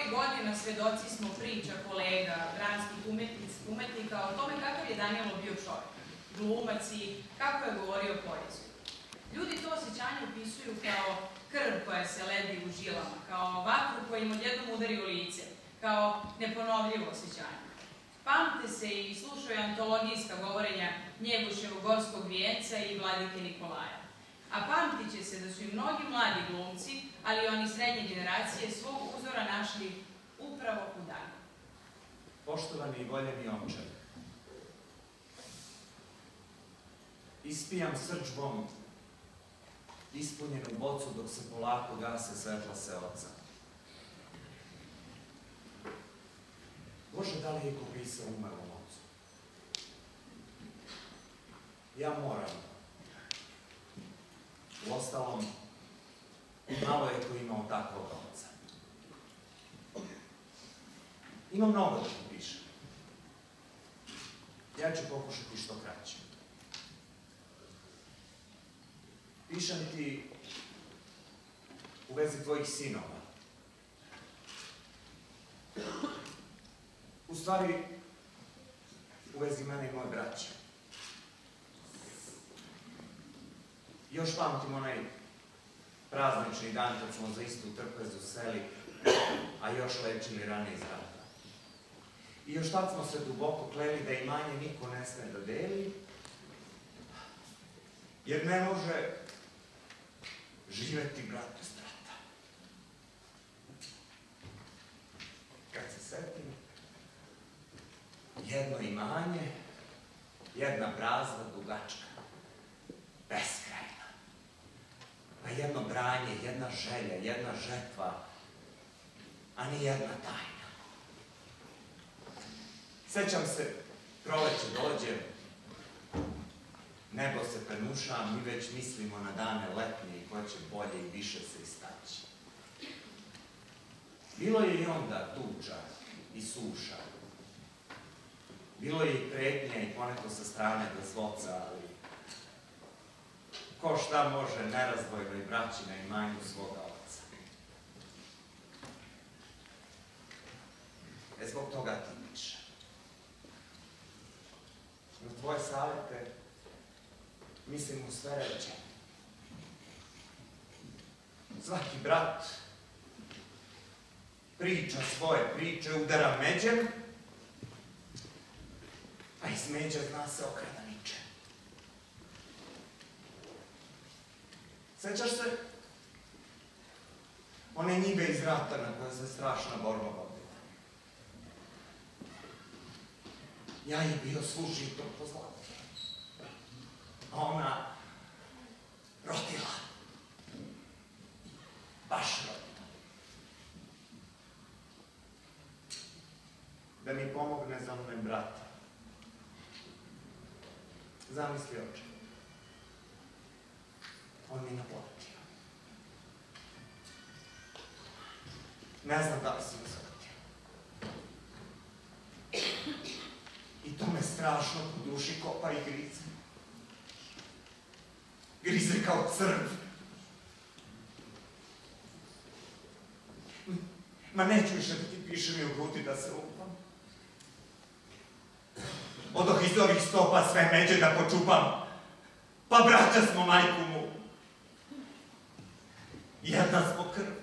ovih godina svedoci smo priča kolega, dramskih umetnika o tome kakav je Danilo bio čovjek, glumac i kako je govorio poeziju. Ljudi to osjećanje opisuju kao krv koja se ledi u žilama, kao vatru koja im odjednom udari u lice, kao neponovljivo osjećanje. Pamte se i slušaju antologijska govorenja Njegoševog Gorskog vijenca i Vladike Nikolaja. A pamtit će se da su i mnogi mladi glumci, ali i oni srednje generacije, svog uzora našli upravo u Danilu. Poštovani i voljeni omčar, ispijam srdžbom ispunjenu bocu dok se polako gase svetla seoca. Bože, da li je ko pisao umarlom ocu? Ja moram. Uostalom, malo je ko imao takvog oca. Ima mnogo da ti pišem. Ja ću pokušati što kraće. Pišem ti u vezi tvojih sinova. U stvari, u vezi mene i moje braće. Još pamtim onaj praznični dan kad smo za istu trpezu seli, a još lečili rane iz rata. I još tad smo se duboko kleli da imanje niko ne sme da deli, jer ne može živeti brat bez brata. Kad se setim, jedno imanje, jedna prazna dugačka, beskrajna. Pa jedno branje, jedna želja, jedna žetva, a ni jedna tajna. Sećam se, proleće dođe, nebo se penuša, a mi već mislimo na dane letnje i ko će bolje i više se istaći. Bilo je i onda tuča i suša. Bilo je i pretnja i poneko sa strane gazvoca, ali ko šta može nerazdvojnoj braći na imanju svoga oca. Zbog toga ti pišem. Na tvoje savete mislim u sve reče. Svaki brat priča svoje priče, udara međem, a iz međa zna se okrada niče. Sećaš se one njive iz rata na koje se strašna borba vodila? Ja je bio služitelj po zlatu, a ona rodila. Baš rodila. Da mi pomogne za mene brata. Zamisli oče. On mi naplatio. Ne znam da li si mi shvatio. I to me strašno po duši kopa i grize. Grize kao crv. Ma neću više da ti pišem i u grudi da se lupam. Odoh iz ovih stopa sve međe da počupam. Pa braća smo, majku mu. Jedna smo krv.